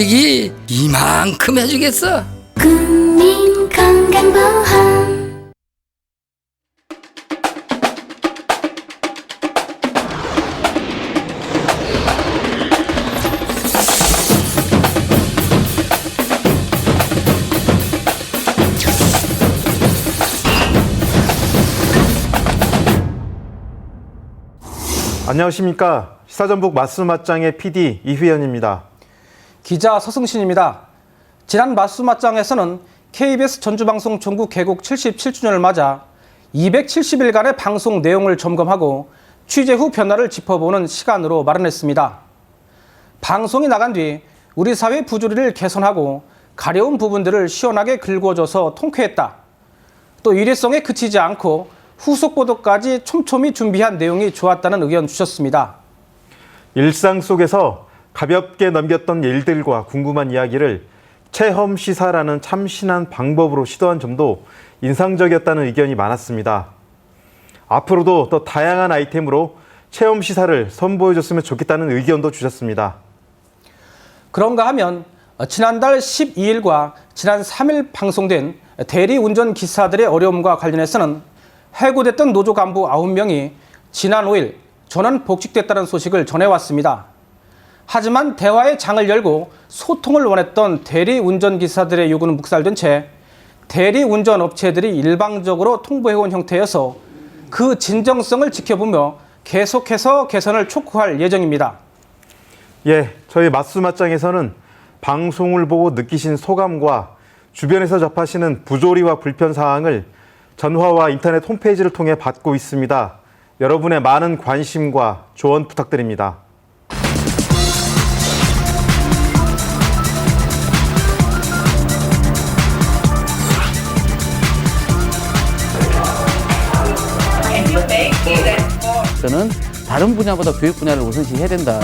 이게 이만큼 해주겠어. 국민건강보험. 안녕하십니까. 시사전북 맛수맛장의 PD 이휘연입니다. 기자 서승신입니다. 지난 맛수맛장에서는 KBS 전주방송 종국 개국 77주년을 맞아 270일간의 방송 내용을 점검하고 취재 후 변화를 짚어보는 시간으로 마련했습니다. 방송이 나간 뒤 우리 사회 부조리를 개선하고 가려운 부분들을 시원하게 긁어줘서 통쾌했다. 또 일회성에 그치지 않고 후속 보도까지 촘촘히 준비한 내용이 좋았다는 의견 주셨습니다. 일상 속에서 가볍게 넘겼던 일들과 궁금한 이야기를 체험 시사라는 참신한 방법으로 시도한 점도 인상적이었다는 의견이 많았습니다. 앞으로도 더 다양한 아이템으로 체험 시사를 선보여줬으면 좋겠다는 의견도 주셨습니다. 그런가 하면 지난달 12일과 지난 3일 방송된 대리운전 기사들의 어려움과 관련해서는 해고됐던 노조 간부 9명이 지난 5일 전원 복직됐다는 소식을 전해왔습니다. 하지만 대화의 장을 열고 소통을 원했던 대리운전 기사들의 요구는 묵살된 채 대리운전 업체들이 일방적으로 통보해온 형태여서 그 진정성을 지켜보며 계속해서 개선을 촉구할 예정입니다. 예, 저희 맛수맛장에서는 방송을 보고 느끼신 소감과 주변에서 접하시는 부조리와 불편사항을 전화와 인터넷 홈페이지를 통해 받고 있습니다. 여러분의 많은 관심과 조언 부탁드립니다. 저는 다른 분야보다 교육 분야를 우선시 해야 된다.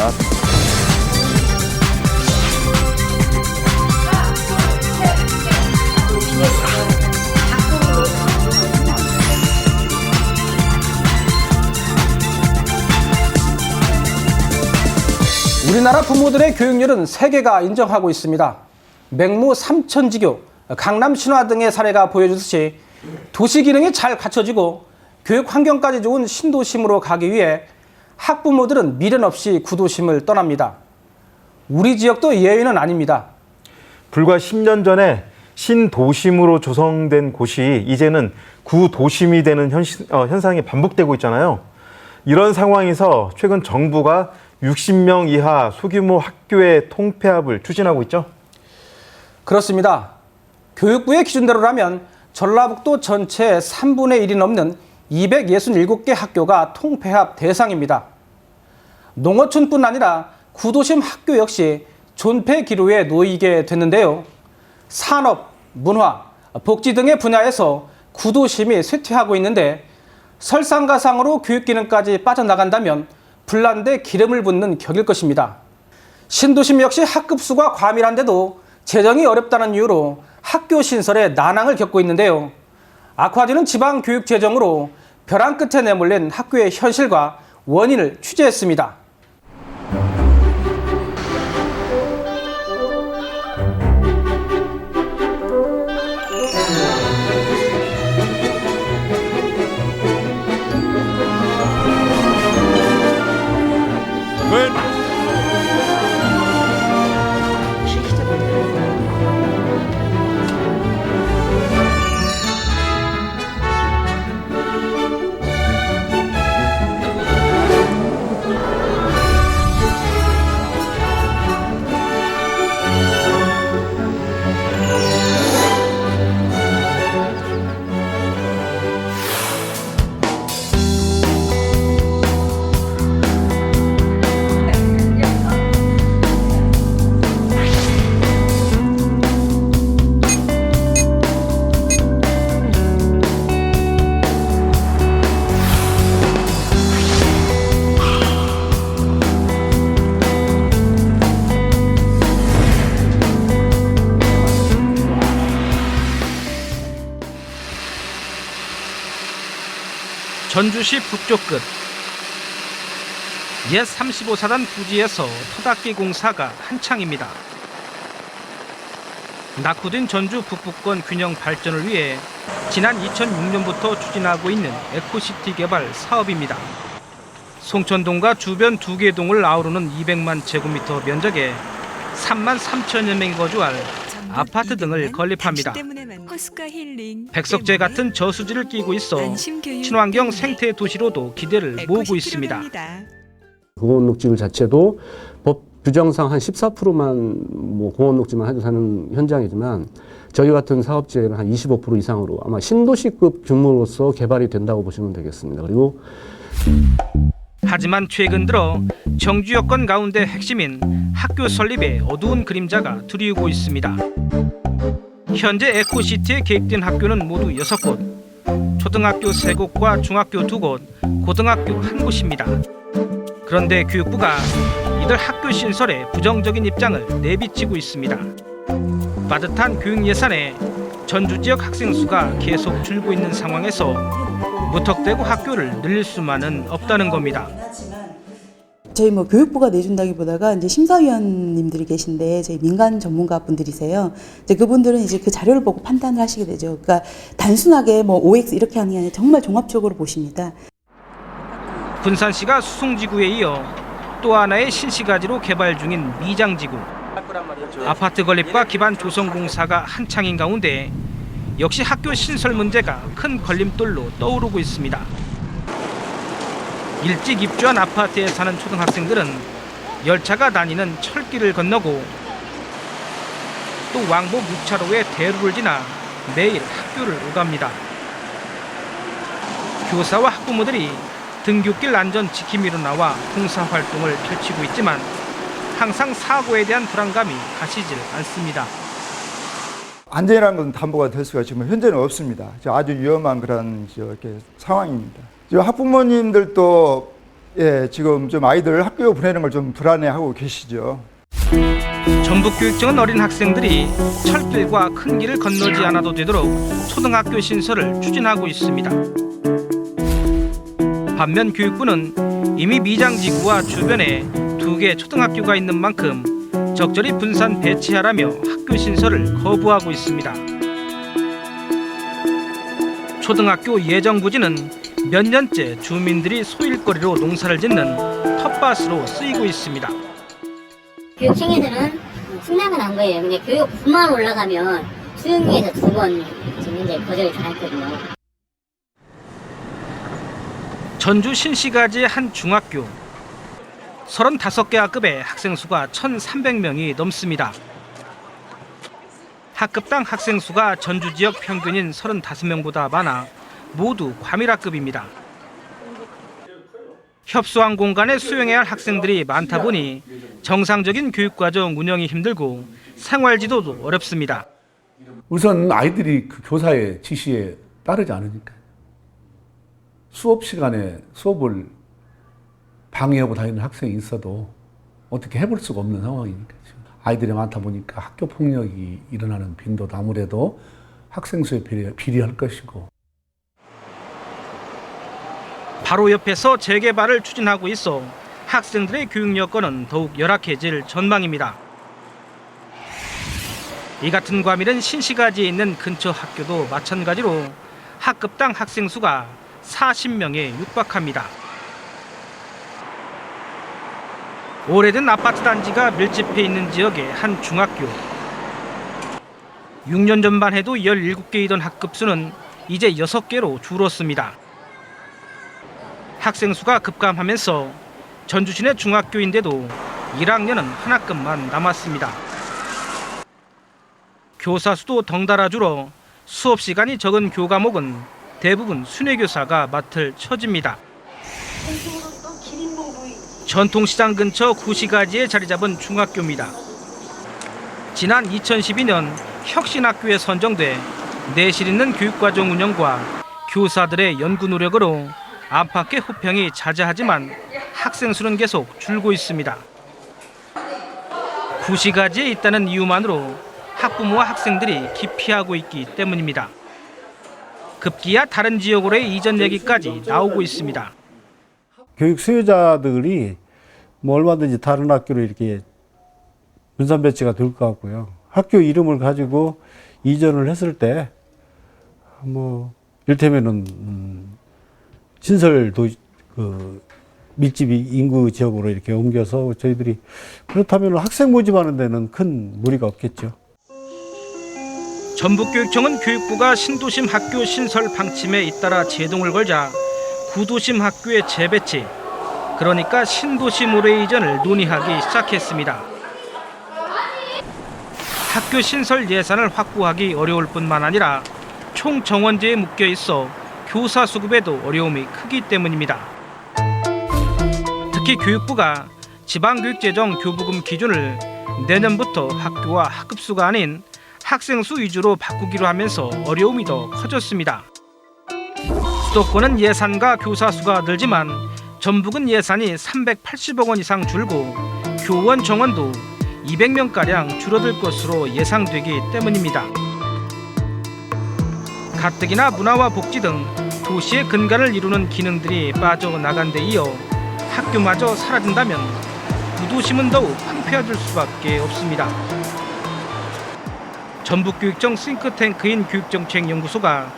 우리나라 부모들의 교육열은 세계가 인정하고 있습니다. 맹모 삼천지교, 강남 신화 등의 사례가 보여주듯이 도시 기능이 잘 갖춰지고 교육 환경까지 좋은 신도심으로 가기 위해 학부모들은 미련 없이 구도심을 떠납니다. 우리 지역도 예외는 아닙니다. 불과 10년 전에 신도심으로 조성된 곳이 이제는 구도심이 되는 현상이 반복되고 있잖아요. 이런 상황에서 최근 정부가 60명 이하 소규모 학교의 통폐합을 추진하고 있죠? 그렇습니다. 교육부의 기준대로라면 전라북도 전체 3분의 1이 넘는 267개 학교가 통폐합 대상입니다. 농어촌뿐 아니라 구도심 학교 역시 존폐 기로에 놓이게 됐는데요. 산업, 문화, 복지 등의 분야에서 구도심이 쇠퇴하고 있는데 설상가상으로 교육 기능까지 빠져나간다면 불난데 기름을 붓는 격일 것입니다. 신도심 역시 학급 수가 과밀한데도 재정이 어렵다는 이유로 학교 신설에 난항을 겪고 있는데요. 아쿠아디는 지방 교육 재정으로 벼랑 끝에 내몰린 학교의 현실과 원인을 취재했습니다. 전주시 북쪽 끝 옛 35사단 부지에서 토닥기 공사가 한창입니다. 낙후된 전주 북부권 균형 발전을 위해 지난 2006년부터 추진하고 있는 에코시티 개발 사업입니다. 송천동과 주변 2개 동을 아우르는 200만 제곱미터 면적에 3만 3천여 명이 거주할 아파트 등을 건립합니다. 백석제 같은 저수지를 끼고 있어 친환경 생태 도시로도 기대를 모으고 있습니다. 공원 녹지율 자체도 법 규정상 한 14%만 공원 녹지만 해도 사는 현장이지만 저희 같은 사업지에는 한 25% 이상으로 아마 신도시급 규모로서 개발이 된다고 보시면 되겠습니다. 그리고 하지만 최근 들어 정주 여건 가운데 핵심인 학교 설립에 어두운 그림자가 드리우고 있습니다. 현재 에코시티에 계획된 학교는 모두 6곳, 초등학교 3곳과 중학교 2곳, 고등학교 1곳입니다. 그런데 교육부가 이들 학교 신설에 부정적인 입장을 내비치고 있습니다. 빠듯한 교육 예산에 전주 지역 학생 수가 계속 줄고 있는 상황에서 무턱대고 학교를 늘릴 수만은 없다는 겁니다. 저희 교육부가 내준다기보다가 이제 심사위원님들이 계신데 저희 민간 전문가 분들이세요. 이제 그분들은 이제 그 자료를 보고 판단을 하시게 되죠. 그러니까 단순하게 OX 이렇게 하는 게 아니라 정말 종합적으로 보십니다. 군산시가 수송지구에 이어 또 하나의 신시가지로 개발 중인 미장지구. 아파트 건립과 기반 조성 공사가 한창인 가운데 역시 학교 신설 문제가 큰 걸림돌로 떠오르고 있습니다. 일찍 입주한 아파트에 사는 초등학생들은 열차가 다니는 철길을 건너고 또 왕복 6차로의 대로를 지나 매일 학교를 오갑니다. 교사와 학부모들이 등굣길 안전 지킴이로 나와 봉사활동을 펼치고 있지만 항상 사고에 대한 불안감이 가시질 않습니다. 안전이라는 것은 담보가 될 수가 지금 현재는 없습니다. 아주 위험한 그런 이렇게 상황입니다. 지금 학부모님들도 지금 좀 아이들 학교 보내는 걸 좀 불안해하고 계시죠. 전북교육청은 어린 학생들이 철길과 큰 길을 건너지 않아도 되도록 초등학교 신설을 추진하고 있습니다. 반면 교육부는 이미 미장지구와 주변에 2개 초등학교가 있는 만큼 적절히 분산 배치하라며 학교 신설을 거부하고 있습니다. 초등학교 예정 부지는 몇 년째 주민들이 소일거리로 농사를 짓는 텃밭으로 쓰이고 있습니다. 교육청에서는 승낙은 한 거예요. 근데 교육부만 올라가면 수영위에서 2번 지금 현재 거절이 당했거든요. 전주 신시가지의 한 중학교. 35개 학급의 학생 수가 1,300명이 넘습니다. 학급당 학생 수가 전주 지역 평균인 35명보다 많아 모두 과밀학급입니다. 협소한 공간에 수용해야 할 학생들이 많다 보니 정상적인 교육과정 운영이 힘들고 생활지도도 어렵습니다. 우선 아이들이 그 교사의 지시에 따르지 않으니까 수업 시간에 수업을 방해하고 다니는 학생이 있어도 어떻게 해볼 수가 없는 상황이니까 지금 아이들이 많다 보니까 학교 폭력이 일어나는 빈도도 아무래도 학생 수에 비례할 것이고. 바로 옆에서 재개발을 추진하고 있어 학생들의 교육 여건은 더욱 열악해질 전망입니다. 이 같은 과밀은 신시가지에 있는 근처 학교도 마찬가지로 학급당 학생 수가 40명에 육박합니다. 오래된 아파트 단지가 밀집해 있는 지역의 한 중학교. 6년 전만 해도 17개이던 학급수는 이제 6개로 줄었습니다. 학생 수가 급감하면서 전주 시내 중학교인데도 1학년은 한 학급만 남았습니다. 교사 수도 덩달아 줄어 수업 시간이 적은 교과목은 대부분 순회교사가 맡을 처지입니다. 전통시장 근처 구시가지에 자리 잡은 중학교입니다. 지난 2012년 혁신학교에 선정돼 내실 있는 교육과정 운영과 교사들의 연구 노력으로 안팎의 호평이 자자하지만 학생 수는 계속 줄고 있습니다. 구시가지에 있다는 이유만으로 학부모와 학생들이 기피하고 있기 때문입니다. 급기야 다른 지역으로의 이전 얘기까지 나오고 있습니다. 교육 수요자들이 얼마든지 다른 학교로 이렇게 분산 배치가 될 것 같고요. 학교 이름을 가지고 이전을 했을 때 뭐 이를테면은 신설 밀집이 인구 지역으로 이렇게 옮겨서 저희들이 그렇다면 학생 모집하는 데는 큰 무리가 없겠죠. 전북교육청은 교육부가 신도심 학교 신설 방침에 잇따라 제동을 걸자 구도심 학교의 재배치, 그러니까 신도심으로의 이전을 논의하기 시작했습니다. 학교 신설 예산을 확보하기 어려울 뿐만 아니라 총 정원제에 묶여 있어 교사 수급에도 어려움이 크기 때문입니다. 특히 교육부가 지방교육재정 교부금 기준을 내년부터 학교와 학급수가 아닌 학생 수 위주로 바꾸기로 하면서 어려움이 더 커졌습니다. 수도권은 예산과 교사 수가 늘지만 전북은 예산이 380억 원 이상 줄고 교원 정원도 200명가량 줄어들 것으로 예상되기 때문입니다. 가뜩이나 문화와 복지 등 도시의 근간을 이루는 기능들이 빠져나간 데 이어 학교마저 사라진다면 구도심은 더욱 황폐해질 수밖에 없습니다. 전북교육청 싱크탱크인 교육정책연구소가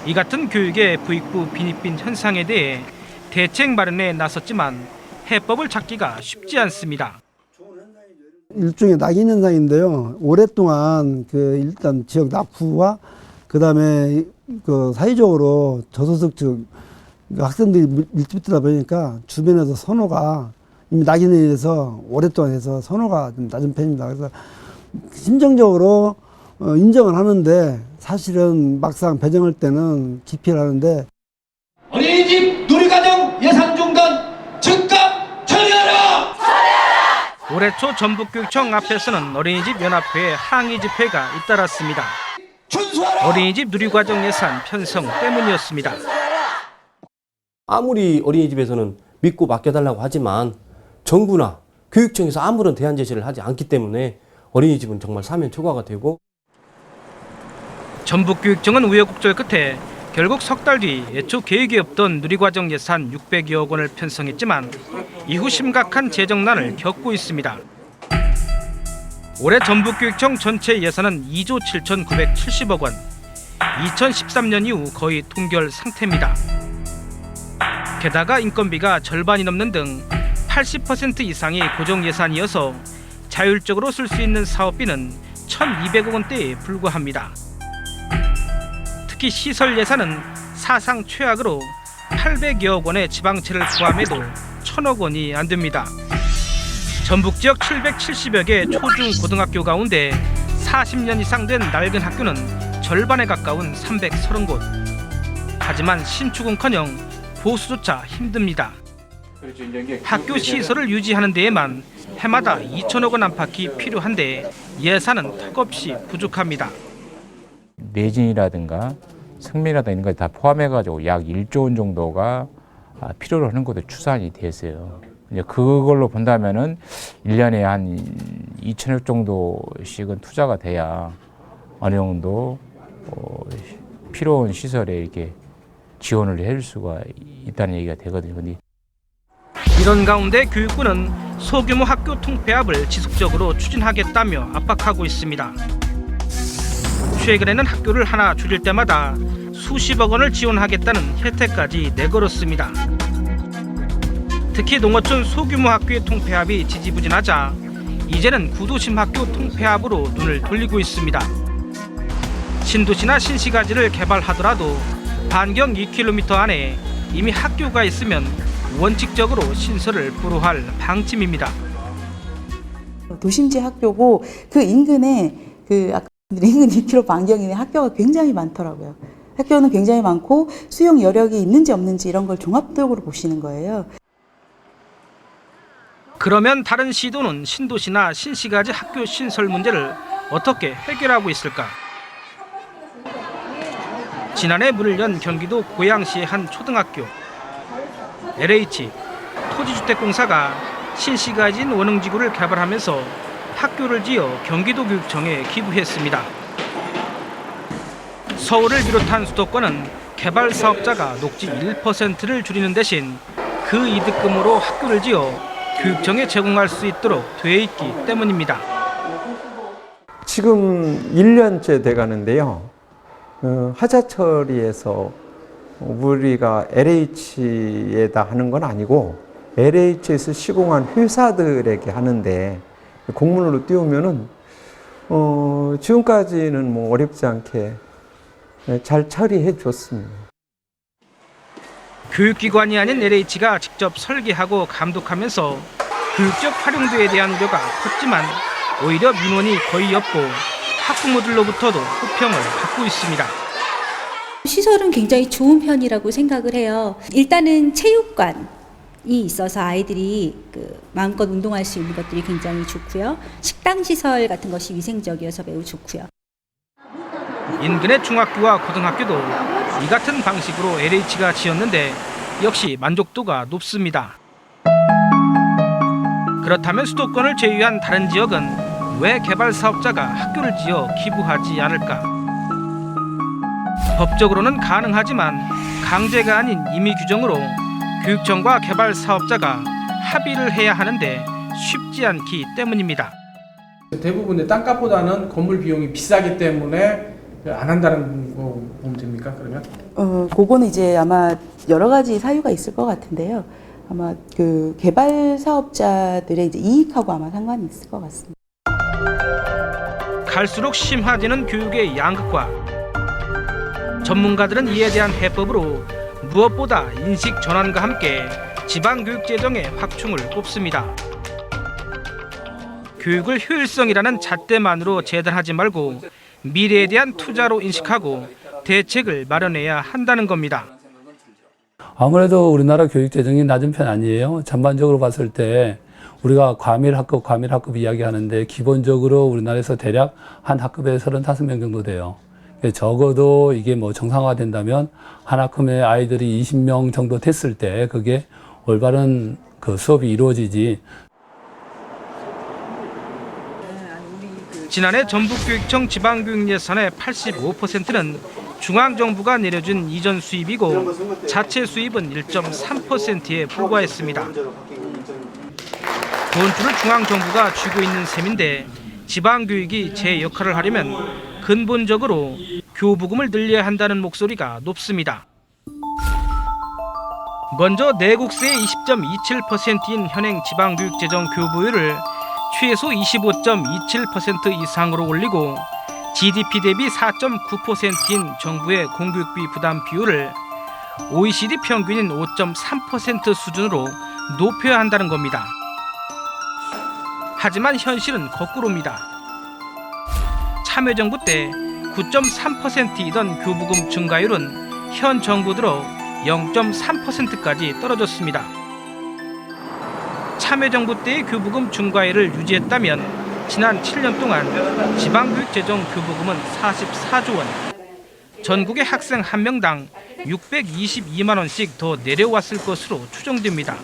이 같은 교육의 부익부 빈익빈 현상에 대해 대책 마련에 나섰지만 해법을 찾기가 쉽지 않습니다. 일종의 낙인 현상인데요. 오랫동안 일단 지역 낙후와 그다음에 사회적으로 저소득 학생들이 밀집되다 보니까 주변에서 선호가 이미 낙인에 의해서 오랫동안 해서 선호가 좀 낮은 편입니다. 그래서 심정적으로 인정을 하는데 사실은 막상 배정할 때는 기피를 하는데 어린이집 누리과정 예산 중단 즉각 처리하라! 올해 초 전북교육청 앞에서는 어린이집 연합회의 항의 집회가 잇따랐습니다. 어린이집 누리과정 예산 편성 때문이었습니다. 아무리 어린이집에서는 믿고 맡겨달라고 하지만 정부나 교육청에서 아무런 대안 제시를 하지 않기 때문에 어린이집은 정말 사면 초과가 되고, 전북교육청은 우여곡절 끝에 결국 석 달 뒤 애초 계획이 없던 누리과정 예산 600여억 원을 편성했지만 이후 심각한 재정난을 겪고 있습니다. 올해 전북교육청 전체 예산은 2조 7,970억 원, 2013년 이후 거의 동결 상태입니다. 게다가 인건비가 절반이 넘는 등 80% 이상이 고정 예산이어서 자율적으로 쓸 수 있는 사업비는 1,200억 원대에 불과합니다. 특히 시설 예산은 사상 최악으로 800여억 원의 지방채를 포함해도 1,000억 원이 안 됩니다. 전북 지역 770여 개 초중 고등학교 가운데 40년 이상 된 낡은 학교는 절반에 가까운 330곳. 하지만 신축은커녕 보수조차 힘듭니다. 학교 시설을 유지하는 데에만 해마다 2천억 원 안팎이 필요한데 예산은 턱없이 부족합니다. 내진이라든가 승미라든가 이런 걸 다 포함해가지고 약 1조 원 정도가 필요로 하는 것도 추산이 됐어요. 이제 그걸로 본다면은 1년에 한 2천억 정도씩은 투자가 돼야 어느 정도 필요한 시설에 이렇게 지원을 해줄 수가 있다는 얘기가 되거든요. 근데 이런 가운데 교육부는 소규모 학교 통폐합을 지속적으로 추진하겠다며 압박하고 있습니다. 최근에는 학교를 하나 줄일 때마다 수십억 원을 지원하겠다는 혜택까지 내걸었습니다. 특히 농어촌 소규모 학교의 통폐합이 지지부진하자 이제는 구도심 학교 통폐합으로 눈을 돌리고 있습니다. 신도시나 신시가지를 개발하더라도 반경 2km 안에 이미 학교가 있으면 원칙적으로 신설을 불허할 방침입니다. 도심지 학교고 그 인근에 아까 인근 2km 반경 이내 학교가 굉장히 많더라고요. 학교는 굉장히 많고 수용 여력이 있는지 없는지 이런 걸 종합적으로 보시는 거예요. 그러면 다른 시도는 신도시나 신시가지 학교 신설 문제를 어떻게 해결하고 있을까? 지난해 문을 연 경기도 고양시의 한 초등학교. LH 토지주택공사가 신시가지인 원흥지구를 개발하면서 학교를 지어 경기도교육청에 기부했습니다. 서울을 비롯한 수도권은 개발 사업자가 녹지 1%를 줄이는 대신 그 이득금으로 학교를 지어 교육청에 제공할 수 있도록 돼 있기 때문입니다. 지금 1년째 돼 가는데요. 하자처리에서 우리가 LH에다 하는 건 아니고 LH에서 시공한 회사들에게 하는데 공문으로 띄우면은 지금까지는 뭐 어렵지 않게 잘 처리해 줬습니다. 교육기관이 아닌 LH가 직접 설계하고 감독하면서 교육적 활용도에 대한 우려가 컸지만 오히려 민원이 거의 없고 학부모들로부터도 호평을 받고 있습니다. 시설은 굉장히 좋은 편이라고 생각을 해요. 일단은 체육관이 있어서 아이들이 마음껏 운동할 수 있는 것들이 굉장히 좋고요. 식당 시설 같은 것이 위생적이어서 매우 좋고요. 인근의 중학교와 고등학교도 이 같은 방식으로 LH가 지었는데 역시 만족도가 높습니다. 그렇다면 수도권을 제외한 다른 지역은 왜 개발 사업자가 학교를 지어 기부하지 않을까? 법적으로는 가능하지만 강제가 아닌 임의 규정으로 교육청과 개발 사업자가 합의를 해야 하는데 쉽지 않기 때문입니다. 대부분의 땅값보다는 건물 비용이 비싸기 때문에 안 한다는 거 보면 됩니까? 그러면? 그거는 이제 아마 여러 가지 사유가 있을 것 같은데요. 아마 그 개발 사업자들의 이제 이익하고 아마 상관이 있을 것 같습니다. 갈수록 심화되는 교육의 양극화. 전문가들은 이에 대한 해법으로 무엇보다 인식 전환과 함께 지방교육 재정의 확충을 꼽습니다. 교육을 효율성이라는 잣대만으로 재단하지 말고 미래에 대한 투자로 인식하고 대책을 마련해야 한다는 겁니다. 아무래도 우리나라 교육 재정이 낮은 편 아니에요. 전반적으로 봤을 때 우리가 과밀학급 이야기하는데 기본적으로 우리나라에서 대략 한 학급에 35명 정도 돼요. 적어도 이게 뭐 정상화된다면 한 학급에 아이들이 20명 정도 됐을 때 그게 올바른 그 수업이 이루어지지. 지난해 전북교육청 지방교육 예산의 85%는 중앙정부가 내려준 이전 수입이고 자체 수입은 1.3%에 불과했습니다. 돈줄을 중앙정부가 쥐고 있는 셈인데 지방교육이 제 역할을 하려면 근본적으로 교부금을 늘려야 한다는 목소리가 높습니다. 먼저 내국세의 20.27%인 현행 지방교육재정 교부율을 최소 25.27% 이상으로 올리고 GDP 대비 4.9%인 정부의 공교육비 부담 비율을 OECD 평균인 5.3% 수준으로 높여야 한다는 겁니다. 하지만 현실은 거꾸로입니다. 참여정부 때 9.3%이던 교부금 증가율은 현 정부 들어 0.3%까지 떨어졌습니다. 참여정부 때의 교부금 증가율을 유지했다면 지난 7년 동안 지방교육재정 교부금은 44조 원, 전국의 학생 한 명당 622만 원씩 더 내려왔을 것으로 추정됩니다.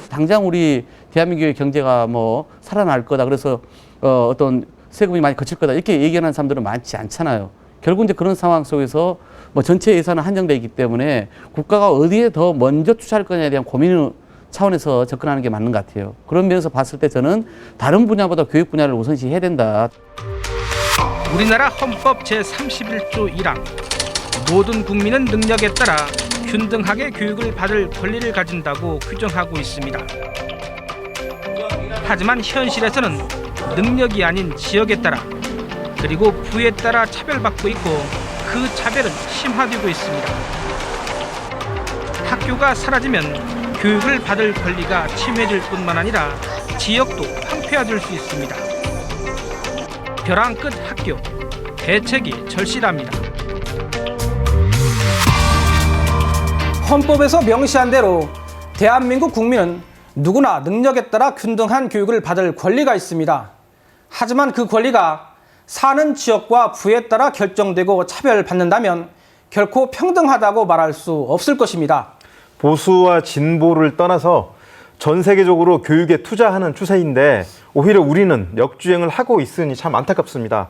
당장 우리 대한민국의 경제가 뭐 살아날 거다. 그래서 어떤 세금이 많이 거칠 거다. 이렇게 얘기하는 사람들은 많지 않잖아요. 결국 이제 그런 상황 속에서 뭐 전체 예산은 한정되어 있기 때문에 국가가 어디에 더 먼저 투자할 거냐에 대한 고민 차원에서 접근하는 게 맞는 것 같아요. 그런 면에서 봤을 때 저는 다른 분야보다 교육 분야를 우선시 해야 된다. 우리나라 헌법 제31조 1항 모든 국민은 능력에 따라 균등하게 교육을 받을 권리를 가진다고 규정하고 있습니다. 하지만 현실에서는 능력이 아닌 지역에 따라 그리고 부에 따라 차별받고 있고 그 차별은 심화되고 있습니다. 학교가 사라지면 교육을 받을 권리가 침해질 뿐만 아니라 지역도 황폐화될 수 있습니다. 벼랑 끝 학교, 대책이 절실합니다. 헌법에서 명시한 대로 대한민국 국민은 누구나 능력에 따라 균등한 교육을 받을 권리가 있습니다. 하지만 그 권리가 사는 지역과 부에 따라 결정되고 차별받는다면 결코 평등하다고 말할 수 없을 것입니다. 보수와 진보를 떠나서 전 세계적으로 교육에 투자하는 추세인데 오히려 우리는 역주행을 하고 있으니 참 안타깝습니다.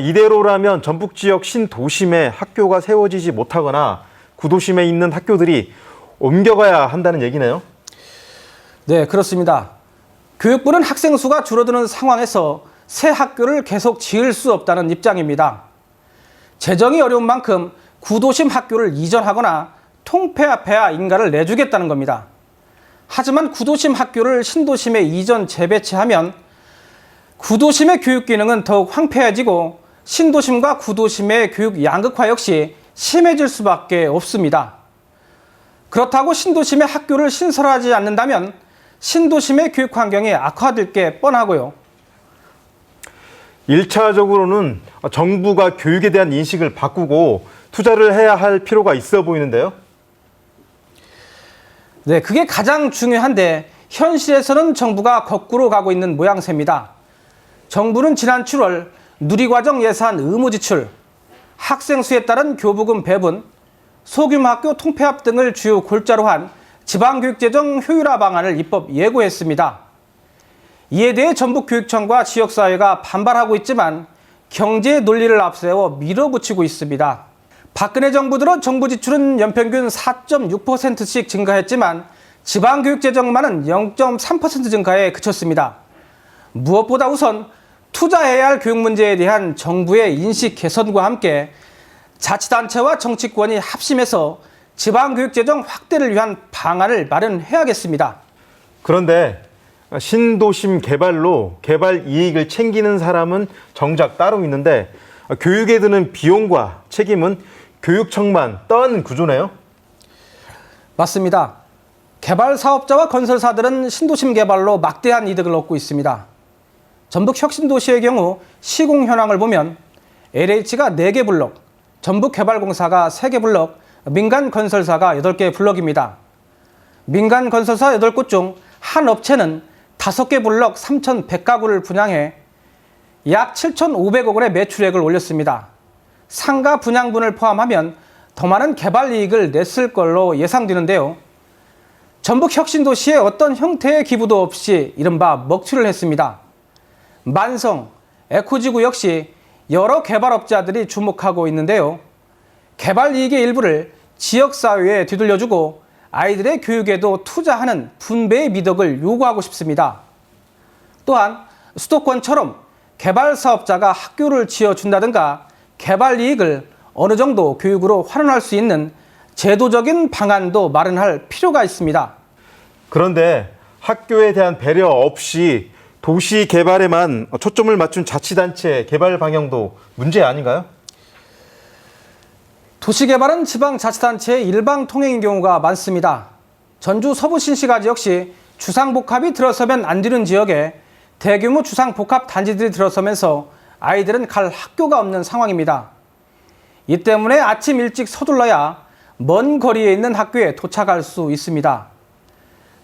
이대로라면 전북 지역 신도심에 학교가 세워지지 못하거나 구도심에 있는 학교들이 옮겨가야 한다는 얘기네요. 네, 그렇습니다. 교육부는 학생 수가 줄어드는 상황에서 새 학교를 계속 지을 수 없다는 입장입니다. 재정이 어려운 만큼 구도심 학교를 이전하거나 통폐합해야 인가를 내주겠다는 겁니다. 하지만 구도심 학교를 신도심에 이전 재배치하면 구도심의 교육 기능은 더욱 황폐해지고 신도심과 구도심의 교육 양극화 역시 심해질 수밖에 없습니다. 그렇다고 신도심의 학교를 신설하지 않는다면 신도심의 교육 환경이 악화될 게 뻔하고요. 1차적으로는 정부가 교육에 대한 인식을 바꾸고 투자를 해야 할 필요가 있어 보이는데요. 네, 그게 가장 중요한데 현실에서는 정부가 거꾸로 가고 있는 모양새입니다. 정부는 지난 7월 누리과정 예산 의무 지출, 학생 수에 따른 교부금 배분, 소규모 학교 통폐합 등을 주요 골자로 한 지방교육재정 효율화 방안을 입법 예고했습니다. 이에 대해 전북교육청과 지역사회가 반발하고 있지만 경제의 논리를 앞세워 밀어붙이고 있습니다. 박근혜 정부 들어 정부 지출은 연평균 4.6%씩 증가했지만 지방교육재정만은 0.3% 증가에 그쳤습니다. 무엇보다 우선 투자해야 할 교육 문제에 대한 정부의 인식 개선과 함께 자치단체와 정치권이 합심해서 지방교육재정 확대를 위한 방안을 마련해야겠습니다. 그런데 신도심 개발로 개발 이익을 챙기는 사람은 정작 따로 있는데 교육에 드는 비용과 책임은 교육청만 떠안는 구조네요. 맞습니다. 개발 사업자와 건설사들은 신도심 개발로 막대한 이득을 얻고 있습니다. 전북 혁신도시의 경우 시공 현황을 보면 LH가 4개 블록, 전북개발공사가 3개 블록, 민간 건설사가 8개 블록입니다. 민간 건설사 8곳 중 한 업체는 5개 블록 3,100가구를 분양해 약 7,500억 원의 매출액을 올렸습니다. 상가 분양분을 포함하면 더 많은 개발 이익을 냈을 걸로 예상되는데요. 전북 혁신도시에 어떤 형태의 기부도 없이 이른바 먹튀를 했습니다. 만성, 에코지구 역시 여러 개발업자들이 주목하고 있는데요. 개발 이익의 일부를 지역사회에 뒤돌려주고 아이들의 교육에도 투자하는 분배의 미덕을 요구하고 싶습니다. 또한 수도권처럼 개발 사업자가 학교를 지어준다든가 개발 이익을 어느 정도 교육으로 활용할 수 있는 제도적인 방안도 마련할 필요가 있습니다. 그런데 학교에 대한 배려 없이 도시 개발에만 초점을 맞춘 자치단체 개발 방향도 문제 아닌가요? 도시개발은 지방자치단체의 일방통행인 경우가 많습니다. 전주 서부신시가지 역시 주상복합이 들어서면 안 되는 지역에 대규모 주상복합단지들이 들어서면서 아이들은 갈 학교가 없는 상황입니다. 이 때문에 아침 일찍 서둘러야 먼 거리에 있는 학교에 도착할 수 있습니다.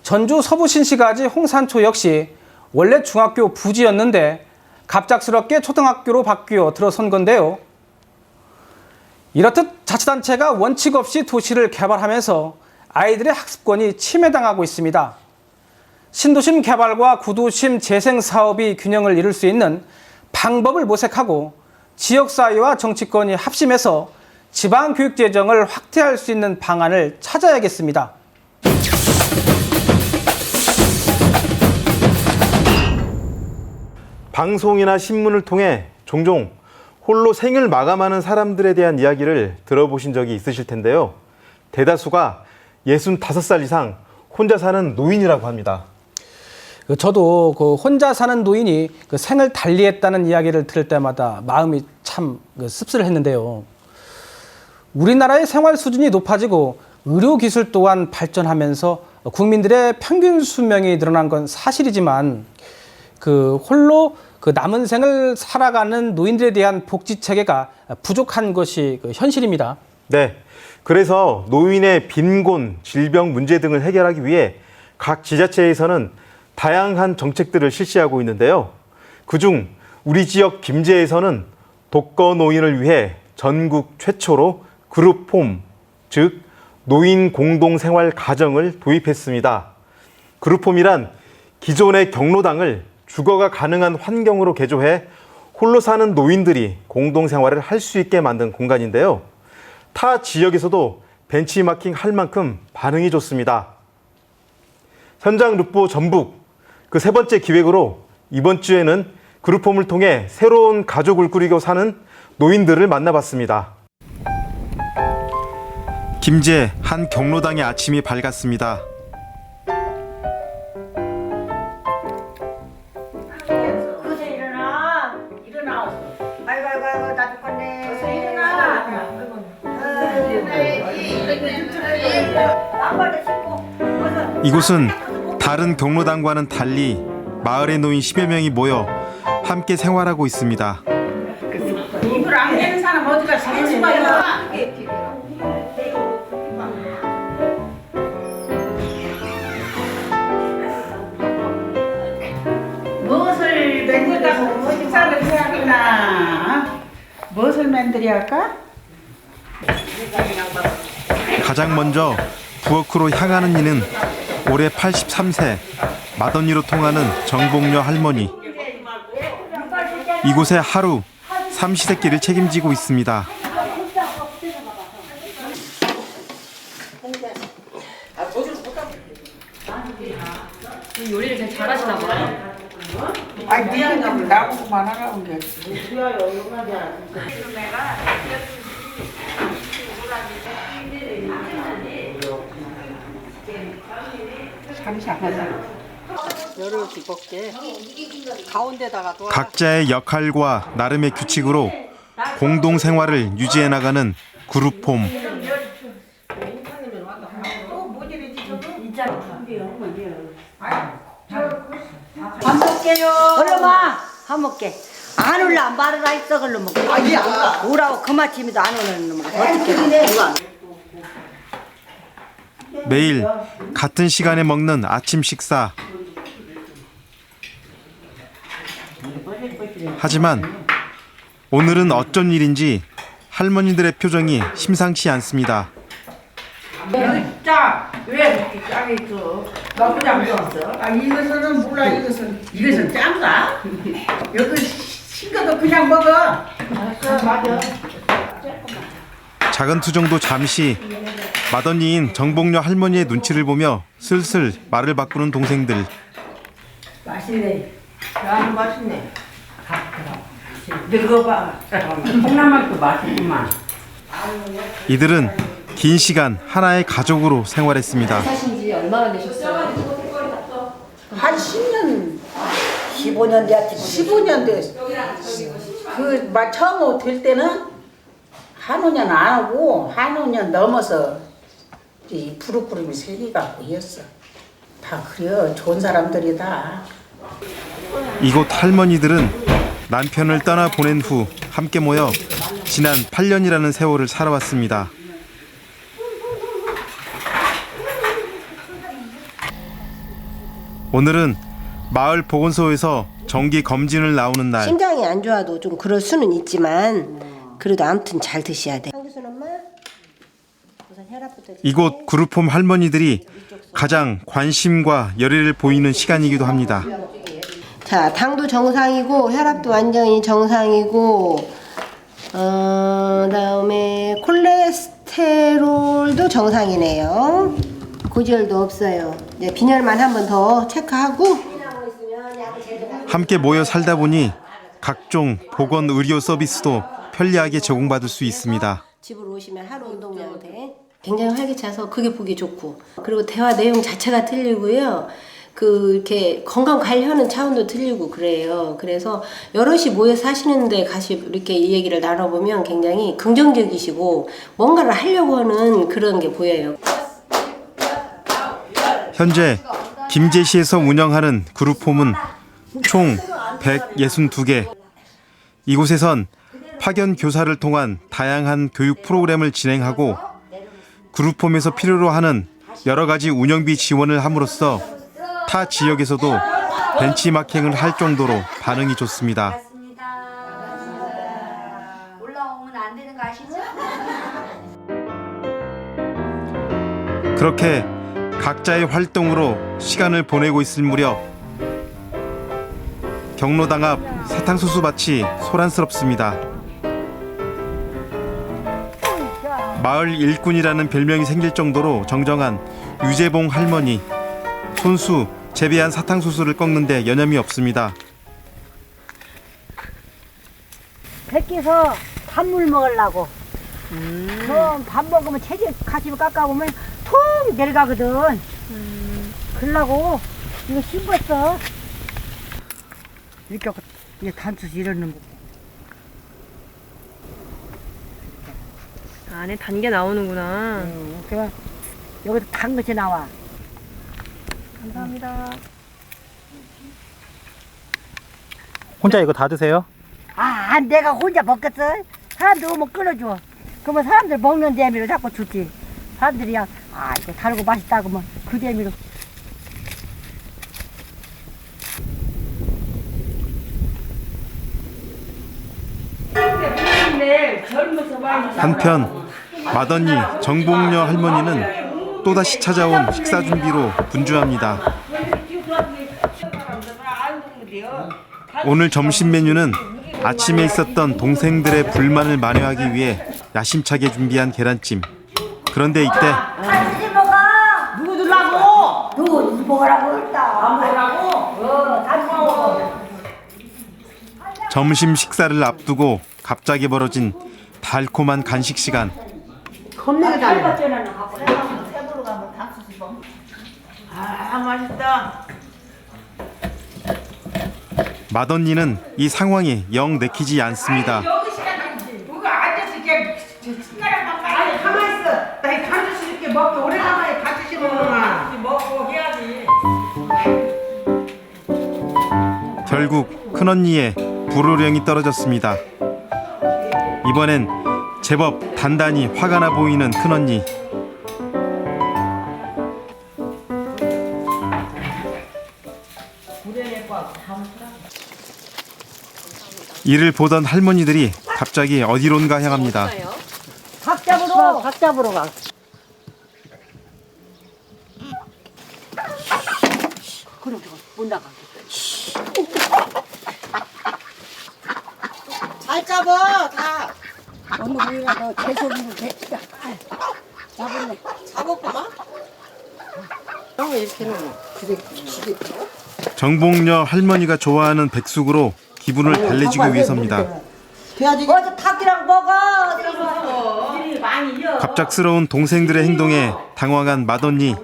전주 서부신시가지 홍산초 역시 원래 중학교 부지였는데 갑작스럽게 초등학교로 바뀌어 들어선 건데요. 이렇듯 자치단체가 원칙 없이 도시를 개발하면서 아이들의 학습권이 침해당하고 있습니다. 신도심 개발과 구도심 재생 사업이 균형을 이룰 수 있는 방법을 모색하고 지역사회와 정치권이 합심해서 지방교육재정을 확대할 수 있는 방안을 찾아야겠습니다. 방송이나 신문을 통해 종종 홀로 생을 마감하는 사람들에 대한 이야기를 들어보신 적이 있으실 텐데요. 대다수가 65살 이상 혼자 사는 노인이라고 합니다. 저도 혼자 사는 노인이 생을 달리했다는 이야기를 들을 때마다 마음이 참 씁쓸했는데요. 우리나라의 생활 수준이 높아지고 의료기술 또한 발전하면서 국민들의 평균 수명이 늘어난 건 사실이지만 홀로 남은 생을 살아가는 노인들에 대한 복지 체계가 부족한 것이 현실입니다. 네, 그래서 노인의 빈곤, 질병 문제 등을 해결하기 위해 각 지자체에서는 다양한 정책들을 실시하고 있는데요. 그중 우리 지역 김제에서는 독거 노인을 위해 전국 최초로 그룹홈, 즉 노인 공동생활 가정을 도입했습니다. 그룹홈이란 기존의 경로당을 주거가 가능한 환경으로 개조해 홀로 사는 노인들이 공동생활을 할 수 있게 만든 공간인데요. 타 지역에서도 벤치마킹 할 만큼 반응이 좋습니다. 현장 룩보 전북 그 세 번째 기획으로 이번 주에는 그룹홈을 통해 새로운 가족을 꾸리고 사는 노인들을 만나봤습니다. 김제 한 경로당의 아침이 밝았습니다. 이곳은 다른 경로당과는 달리 마을의 노인 10여 명이 모여 함께 생활하고 있습니다. 이불 안 되는 사람 어디 가서 해줘봐요. 무엇을 만들다고 식사를 해야 하나? 무엇을 만들어야 할까? 가장 먼저 부엌으로 향하는 이는 올해 83세 맏언니로 통하는 정복녀 할머니. 이곳에 하루 삼시세끼를 책임지고 있습니다. 요리를 되게 잘하시나 봐요. 아니, 니는 나보고만 하라고 그래. 열을 뒤집게 가운데다가 각자의 역할과 나름의 규칙으로 공동 생활을 유지해 나가는 그룹홈. 밥 먹게요. 얼른 와. 밥 먹게. 안 올라 안 바르라 했어 걸로 먹게. 아니 안 가. 오라고 그마침에도 안 오는 놈. 어떻게? 매일 같은 시간에 먹는 아침 식사. 하지만 오늘은 어쩐 일인지 할머니들의 표정이 심상치 않습니다. 짜! 왜 이렇게 짜게 있어? 너무 짰어? 아 이것은 몰라 이것은 짠가? 여기 신거도 그냥 먹어. 알았어 맞아. 작은 투정도 잠시 맏언니인 정복녀 할머니의 눈치를 보며 슬슬 말을 바꾸는 동생들. 맛있네. 야 맛있네. 늙어봐. 콩나물도 맛있구만. 이들은 긴 시간 하나의 가족으로 생활했습니다. 사신 지 얼마나 되셨어요? 한 10년, 15년 됐지. 15년 됐어. 막 처음 될 때는 한 5년 안 하고 한 5년 넘어서 이 부르꾸름이 생기갖고 이었어. 다 그래요. 좋은 사람들이다. 이곳 할머니들은 남편을 떠나 보낸 후 함께 모여 지난 8년이라는 세월을 살아왔습니다. 오늘은 마을 보건소에서 정기 검진을 나오는 날. 심장이 안 좋아도 좀 그럴 수는 있지만 그래도 아무튼 잘 드셔야 돼. 한규순 엄마, 우선 혈압부터. 이곳 그룹홈 할머니들이 가장 관심과 열의를 보이는 시간이기도 합니다. 자, 당도 정상이고 혈압도 완전히 정상이고 그다음에 콜레스테롤도 정상이네요. 고지혈도 없어요. 이제 빈혈만 한 번 더 체크하고. 함께 모여 살다 보니 각종 보건 의료 서비스도 편리하게 제공받을 수 있습니다. 집으로 오시면 하루 운동량 돼. 굉장히 활기차서 그게 보기 좋고, 그리고 대화 내용 자체가 틀리고요. 이렇게 건강 관리하는 차원도 틀리고 그래요. 그래서 여럿이 모여 사시는데 같이 이렇게 이 얘기를 나눠보면 굉장히 긍정적이시고 뭔가를 하려고 하는 그런 게 보여요. 현재 김제시에서 운영하는 그룹홈은 총 162개. 이곳에선 파견 교사를 통한 다양한 교육 프로그램을 진행하고 그룹홈에서 필요로 하는 여러 가지 운영비 지원을 함으로써 타 지역에서도 벤치마킹을 할 정도로 반응이 좋습니다. 올라오면 안 되는 거 아시죠? 그렇게 각자의 활동으로 시간을 보내고 있을 무렵 경로당 앞 사탕수수 밭이 소란스럽습니다. 마을 일꾼이라는 별명이 생길 정도로 정정한 유재봉 할머니. 손수 재배한 사탕수수를 꺾는데 여념이 없습니다. 밖에서 단물 먹으려고. 그럼 밥 먹으면 체질 가시면 깎아보면 통 내려가거든. 그러려고 이거 씹었어. 이렇게 하고 이게 단추 이러는 거. 안에 단 게 나오는구나. 그래 여기서 단 것이 나와. 감사합니다. 혼자 이거 다 드세요? 내가 혼자 먹겠어? 사람들 오면 끊어줘. 그러면 사람들 먹는 재미로 자꾸 주지. 사람들이 이거 달고 맛있다고 하면 그 재미로. 한편 맏언니 정복녀 할머니는 또다시 찾아온 식사 준비로 분주합니다. 오늘 점심 메뉴는 아침에 있었던 동생들의 불만을 만회하기 위해 야심차게 준비한 계란찜. 그런데 이때 같이 먹어. 누구 주려고? 누구 먹으라고 일단. 안 먹으라고? 같이 먹어. 점심 식사를 앞두고 갑자기 벌어진 달콤한 간식 시간. 겁내게 달래. 맛있다. 맏언니는 이 상황이 영 내키지 않습니다. 여기 시간 누가 앉아서 이렇게 숟가락만 아니 가만 있어. 나 앉아서 이렇게 먹기 오래간만에 같이 먹으마. 먹고 해야지. 결국 큰언니의 불호령이 떨어졌습니다. 이번엔 제법 단단히 화가 나 보이는 큰언니. 이를 보던 할머니들이 갑자기 어디론가 향합니다. 각 잡으러 가. 그럼 못 나가. 잘 잡아 다. 어느 우리가 너 계속 이거 됐다. 잡으면 잡았구만. 왜 이렇게 놓노? 그래 정복녀 할머니가 좋아하는 백숙으로 기분을 달래주기 위해서입니다. 어디 닭이랑 먹어. 갑작스러운 동생들의 행동에 당황한 맏언니.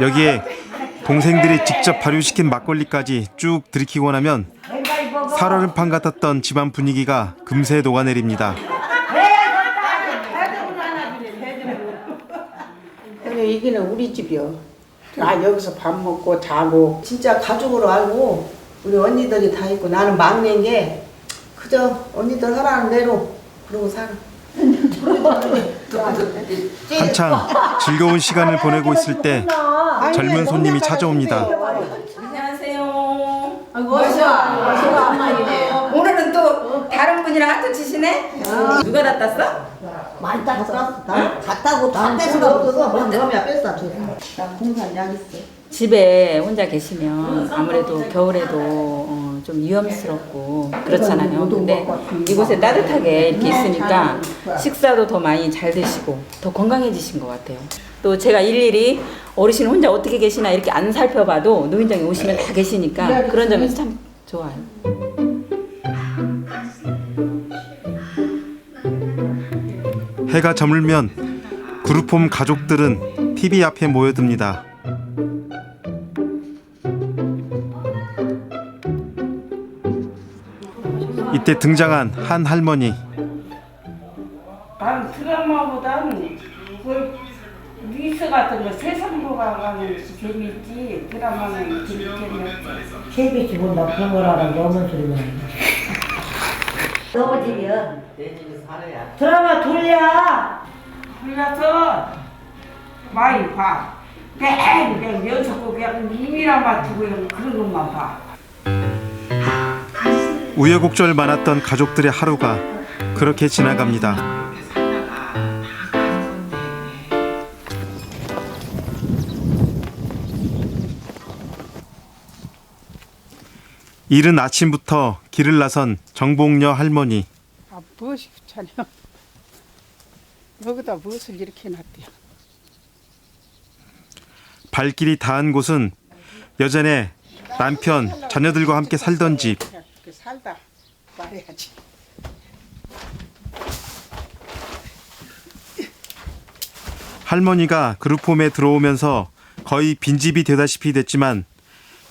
여기에 동생들이 직접 발효시킨 막걸리까지 쭉 들이키고 나면 살얼음판 같았던 집안 분위기가 금세 녹아내립니다. 근데 여기는 우리 집이요. 여기서 밥 먹고 자고 진짜 가족으로 알고 우리 언니들이 다 있고 나는 막내인 게 그저 언니들 하라는 대로 그러고 살아. 한창 즐거운 시간을 보내고 있을 때 젊은 손님이 찾아옵니다. 안녕하세요. 어서. 오늘은 또 다른 분이랑 하트 치시네? 누가 다 땄어? 많이 땄어. 갔다고 다 뺄 수가 없어서 그러면 뺐어. 나 공산 약 있어. 집에 혼자 계시면 아무래도 겨울에도 좀 위험스럽고 그렇잖아요. 근데 이곳에 따뜻하게 이렇게 있으니까 식사도 더 많이 잘 드시고 더 건강해지신 것 같아요. 또 제가 일일이 어르신 혼자 어떻게 계시나 이렇게 안 살펴봐도 노인정에 오시면 다 계시니까 그런 점에서 참 좋아요. 해가 저물면 그룹홈 가족들은 TV 앞에 모여듭니다. 이때 등장한 한 할머니. 난 드라마보다는 그 뉴스 같은 거 세상보가 가는 재밌지 드라마는 재밌겠네. KBS 본다 그런 거라는 너무 소리만. 너무 집이야. 내 집에서 살아야. 드라마 돌려서 많이 봐. 그냥 연속곡 그냥 이미랑 맞추고 그런 것만 봐. 우여곡절 많았던 가족들의 하루가 그렇게 지나갑니다. 이른 아침부터 길을 나선 정복녀 할머니. 무엇이 귀찮아. 여기다 무엇을 이렇게 놨대요. 발길이 닿은 곳은 여전에 남편, 자녀들과 함께 살던 집. 이렇게 살다 말해야지. 할머니가 그룹홈에 들어오면서 거의 빈집이 되다시피 됐지만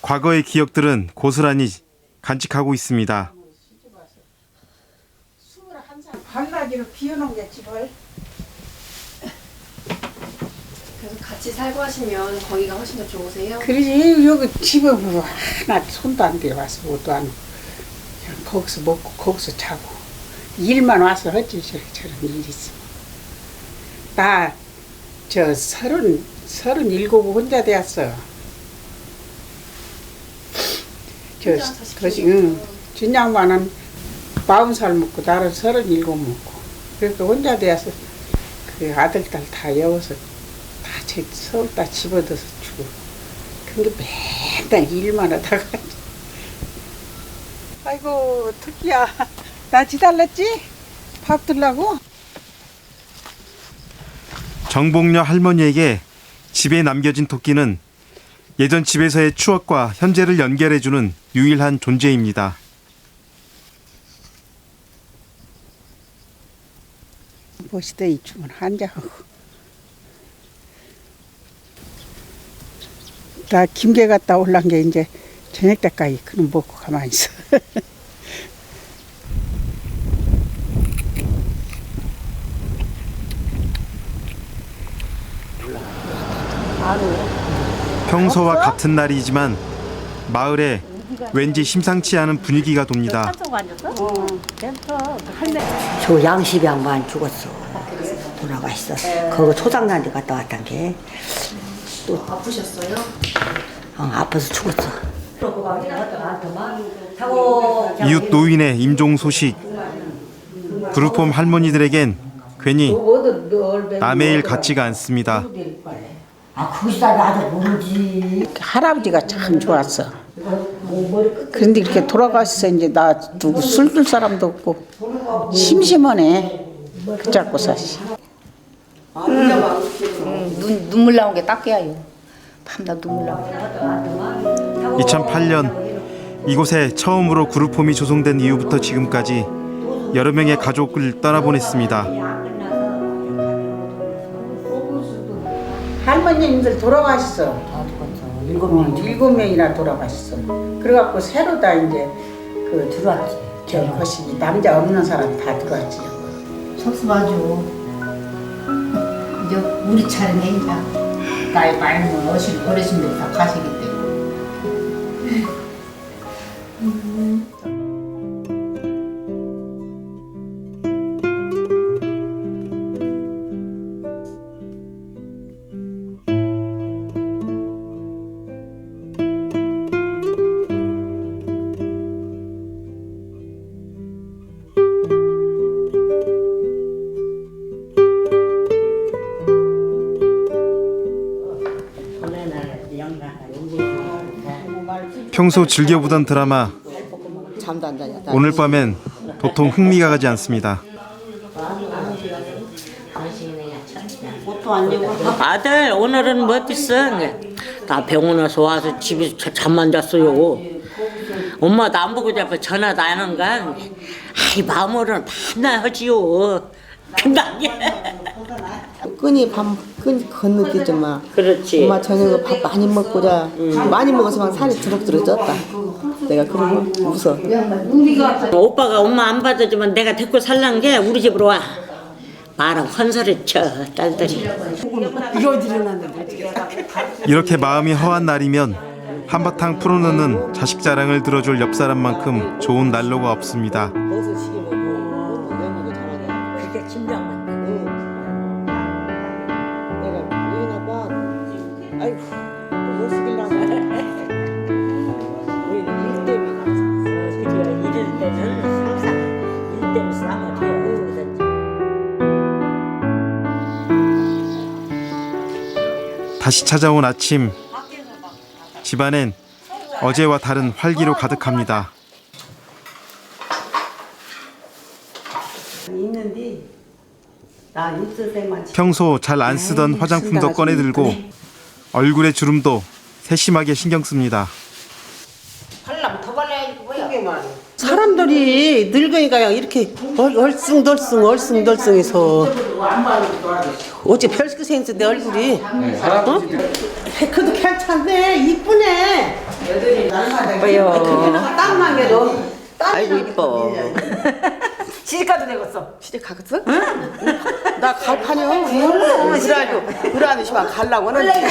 과거의 기억들은 고스란히 간직하고 있습니다. 발라지로 비워놓은 게 집을. 그래서 같이 살고 하시면 거기가 훨씬 더 좋으세요? 그러지 여기 집에 뭐 하나 손도 안 대와서 뭐도 안 하고 그냥 거기서 먹고 거기서 자고 일만 와서 어찌 저런 일이 있어. 나 저 37 혼자 되었어. 그러지 준양반은 40살 먹고 나는 37 먹고 그러니까 혼자 되어서 그 아들 딸 다 여워서 다 서울 다 집어넣어서 주고 그게 맨날 일만 하다가 아이고 토끼야 나 지달랐지? 밥 들라고? 정복녀 할머니에게 집에 남겨진 토끼는 예전 집에서의 추억과 현재를 연결해주는 유일한 존재입니다. 보시다 이 주문 한자하고 나 김계 갔다 올란 게 이제 저녁 때까지 그놈 먹고 가만히 있어. 평소와 같은 날이지만 마을에 왠지 심상치 않은 분위기가 돕니다. 저 양십 양반 죽었어. 돌아가셨어. 거기 초상난 데 갔다 왔단 게. 또 아프셨어요? 아파서 죽었어. 이웃 노인의 임종 소식. 그룹홈 할머니들에겐 괜히 남의 일 같지가 않습니다. 거기다 아들 모르지. 할아버지가 참 좋았어. 그런데 이렇게 돌아가서 이제 나 누구 술 줄 사람도 없고 심심하네. 그 잡고 사시. 눈물 나온 게 딱이야요. 밤낮 눈물 나온 게. 2008년 이곳에 처음으로 그룹홈이 조성된 이후부터 지금까지 여러 명의 가족을 떠나보냈습니다. 할머님들 돌아가셨어. 7명이나 돌아가셨어. 그래갖고 새로 다 이제 그 들어왔지. 저 거시기 남자 없는 사람이 다 들어왔지. 섭섭하죠. 이제 우리 차례네 이제. 나이 많이 먹은 어르신들이 다 가시기 때문에. 평소 즐겨보던 드라마 오늘 밤엔 도통 흥미가 가지 않습니다. 아들 오늘은 뭐 했어? 나 병원에서 와서 집에 잠만 잤어요. 엄마 나 안 보고 자꾸 전화도 안 하는가? 아이 마음으로는 밤낮 하지요. 끈이 건너뛰지만 그렇지. 엄마 저녁에 밥 많이 먹고 자. 많이 먹어서 살이 드럭드럭 쪘다. 내가 그러면 웃어. 오빠가 엄마 안 받아주면 내가 데리고 살란 게 우리 집으로 와. 말은 헌소리 쳐 딸들이. 이렇게 마음이 허한 날이면 한바탕 풀어놓는 자식 자랑을 들어줄 옆 사람만큼 좋은 난로가 없습니다. 그게 김장만. 아이고 못 쓰길라고. 일 때문에. 이럴 때는 항상 일 때문에 싸움을 해요. 다시 찾아온 아침. 집안엔 어제와 다른 활기로 가득합니다. 있는데 나 입술 때만. 평소 잘 안 쓰던 화장품도 꺼내들고 얼굴의 주름도 세심하게 신경 씁니다. 발라면 더 발라야지 뭐야. 사람 사람들이 늙으니까 이렇게 얼숭덜숭해서 어째 별수 생겼는데 얼굴이 어? 그래도 괜찮네 이쁘네 뭐요? 땀만 개도 아이고 이뻐. 시집가도 되겠어. 시집 가겠어? 응? 나 갈파뇨 그래가지고 그러는 시간 가려고 하는데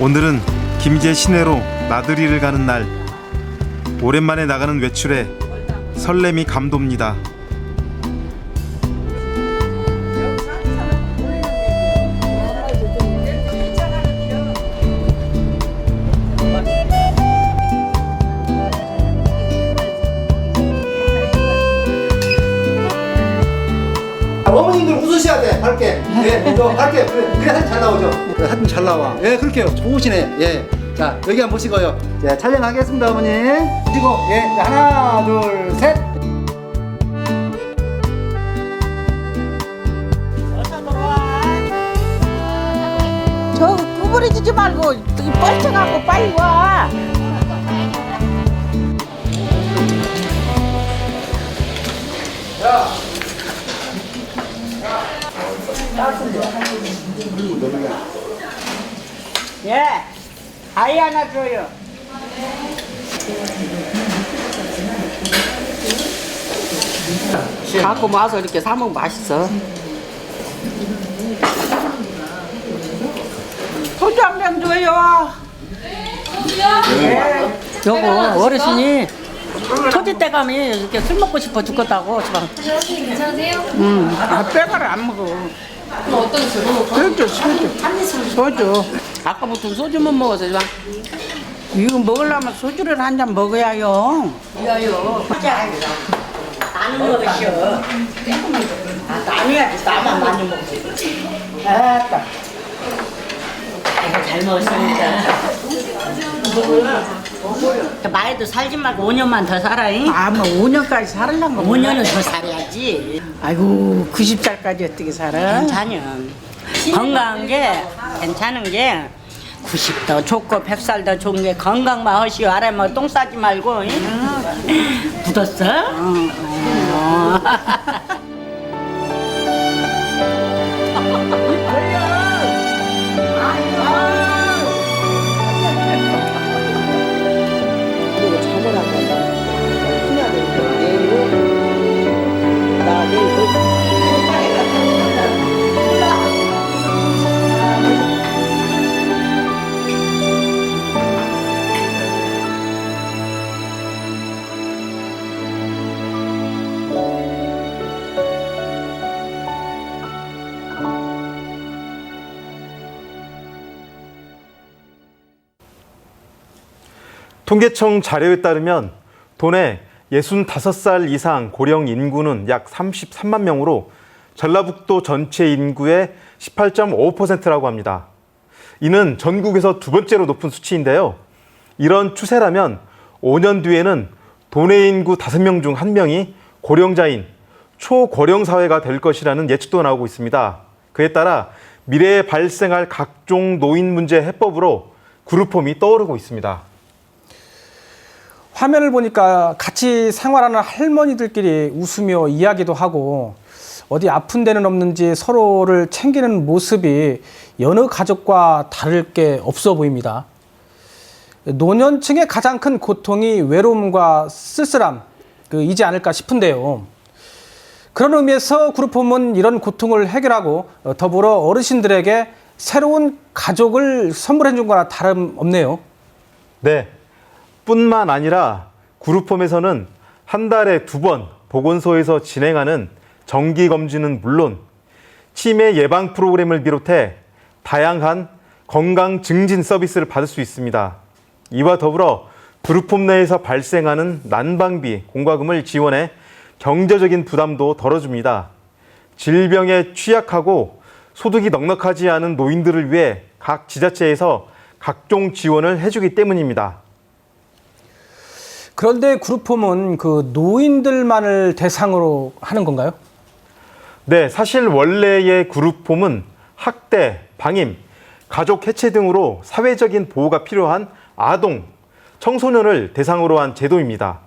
오늘은 김제 시내로 나들이를 가는 날. 오랜만에 나가는 외출에 설렘이 감돕니다. 어머님들 웃으셔야 돼. 밝게. 예, 밝게. 그래 사진 잘 나오죠. 사진 잘 나와. 예, 그렇게요. 좋으시네. 예. 자, 여기 한번 보시고요. 자, 촬영하겠습니다, 어머니. 그리고 예, 자, 하나, 둘, 셋. 저 구부러지지 말고 뻘쳐갖고 빨리 와. 예, 아이 하나 줘요. 갖고 와서 이렇게 사먹으면 맛있어 소주 한 병 줘요. 여보 어르신이 토지 때 가면 이렇게 술 먹고 싶어 죽겠다고 지방. 괜찮으세요? 빼가를 안 먹어. 그럼 어떤 술? 소주. 아까부터 소주 못 먹어서 지방. 이거 먹으려면 소주를 한 잔 먹어야요. 이거요. 나는 먹으셔. 나눠야지. 나만 많이 먹지. 아따. 잘 먹었습니다. 마에도 살지 말고 5년만 더 살아잉. 뭐 5년까지 살려면 5년은 더 살아야지. 아이고 90살까지 어떻게 살아? 괜찮여. 건강한 게 괜찮은 게 90도 좋고 100살도 좋은 게 건강만 하시오. 아래 뭐 똥 싸지 말고. 묻었어? 통계청 자료에 따르면 도내 65살 이상 고령 인구는 약 33만 명으로 전라북도 전체 인구의 18.5%라고 합니다. 이는 전국에서 두 번째로 높은 수치인데요. 이런 추세라면 5년 뒤에는 도내 인구 5명 중 1명이 고령자인 초고령 사회가 될 것이라는 예측도 나오고 있습니다. 그에 따라 미래에 발생할 각종 노인 문제 해법으로 그룹홈이 떠오르고 있습니다. 화면을 보니까 같이 생활하는 할머니들끼리 웃으며 이야기도 하고 어디 아픈 데는 없는지 서로를 챙기는 모습이 여느 가족과 다를 게 없어 보입니다. 노년층의 가장 큰 고통이 외로움과 쓸쓸함이지 않을까 싶은데요. 그런 의미에서 그룹홈은 이런 고통을 해결하고 더불어 어르신들에게 새로운 가족을 선물해 준 거나 다름없네요. 네. 뿐만 아니라 그룹홈에서는 한 달에 2번 보건소에서 진행하는 정기검진은 물론 치매 예방 프로그램을 비롯해 다양한 건강 증진 서비스를 받을 수 있습니다. 이와 더불어 그룹홈 내에서 발생하는 난방비 공과금을 지원해 경제적인 부담도 덜어줍니다. 질병에 취약하고 소득이 넉넉하지 않은 노인들을 위해 각 지자체에서 각종 지원을 해주기 때문입니다. 그런데 그룹홈은 그 노인들만을 대상으로 하는 건가요? 네, 사실 원래의 그룹홈은 학대, 방임, 가족 해체 등으로 사회적인 보호가 필요한 아동, 청소년을 대상으로 한 제도입니다.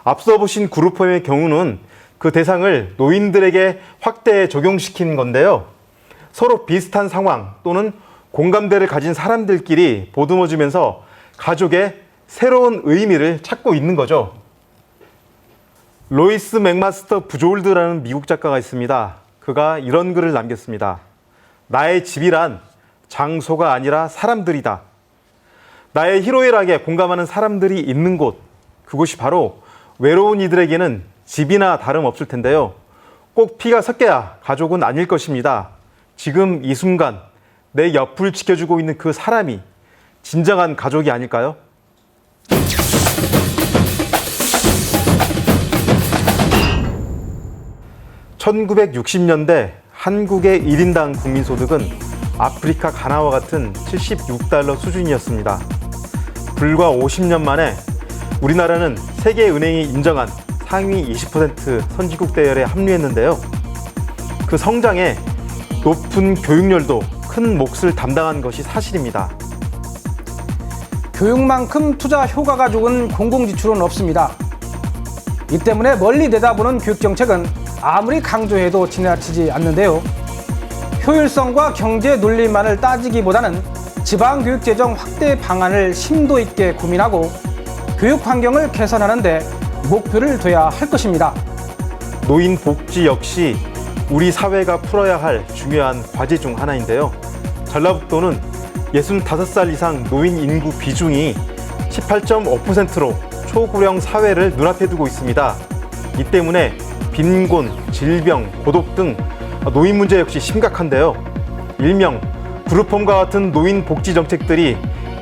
앞서 보신 그룹홈의 경우는 그 대상을 노인들에게 확대 적용시킨 건데요. 서로 비슷한 상황 또는 공감대를 가진 사람들끼리 보듬어주면서 가족의 새로운 의미를 찾고 있는 거죠. 로이스 맥마스터 부조울드라는 미국 작가가 있습니다. 그가 이런 글을 남겼습니다. 나의 집이란 장소가 아니라 사람들이다. 나의 희로애락에 공감하는 사람들이 있는 곳, 그곳이 바로 외로운 이들에게는 집이나 다름없을 텐데요. 꼭 피가 섞여야 가족은 아닐 것입니다. 지금 이 순간 내 옆을 지켜주고 있는 그 사람이 진정한 가족이 아닐까요? (1960년대) 한국의 1인당 국민소득은 아프리카 가나와 같은 $76 수준이었습니다. 불과 50년 만에 우리나라는 세계은행이 인정한 상위 20% 선진국 대열에 합류했는데요. 그 성장에 높은 교육열도 큰 몫을 담당한 것이 사실입니다. 교육만큼 투자 효과가 좋은 공공지출은 없습니다. 이 때문에 멀리 내다보는 교육정책은 아무리 강조해도 지나치지 않는데요. 효율성과 경제 논리만을 따지기보다는 지방교육재정 확대 방안을 심도 있게 고민하고 교육 환경을 개선하는 데 목표를 둬야 할 것입니다. 노인 복지 역시 우리 사회가 풀어야 할 중요한 과제 중 하나인데요. 전라북도는 65살 이상 노인 인구 비중이 18.5%로 초고령 사회를 눈앞에 두고 있습니다. 이 때문에 빈곤, 질병, 고독 등 노인 문제 역시 심각한데요. 일명 그룹홈과 같은 노인 복지 정책들이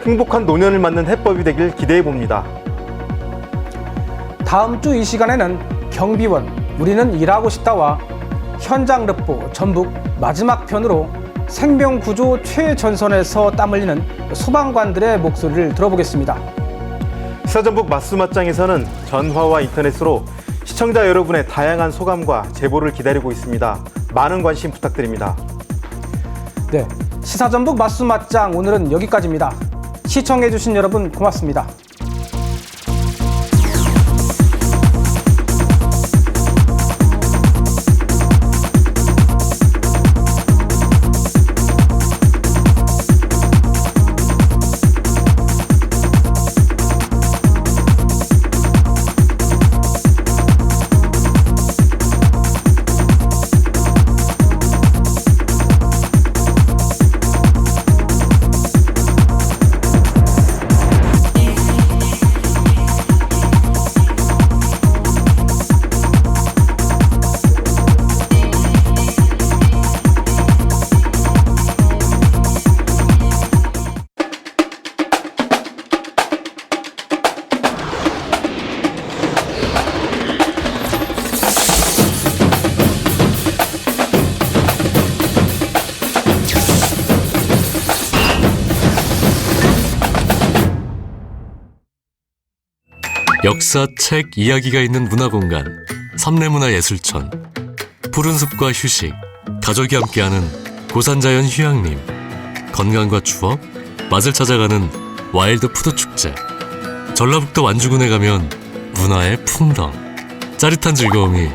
행복한 노년을 맞는 해법이 되길 기대해 봅니다. 다음 주 이 시간에는 경비원, 우리는 일하고 싶다와 현장 르포, 전북 마지막 편으로 생명구조 최전선에서 땀 흘리는 소방관들의 목소리를 들어보겠습니다. 시사전북 맛수맛장에서는 전화와 인터넷으로 시청자 여러분의 다양한 소감과 제보를 기다리고 있습니다. 많은 관심 부탁드립니다. 네, 시사전북 맛수맛장 오늘은 여기까지입니다. 시청해주신 여러분 고맙습니다. 역사, 책, 이야기가 있는 문화공간 삼례문화예술촌. 푸른 숲과 휴식, 가족이 함께하는 고산자연 휴양림, 건강과 추억, 맛을 찾아가는 와일드 푸드축제. 전라북도 완주군에 가면 문화의 풍덩, 짜릿한 즐거움이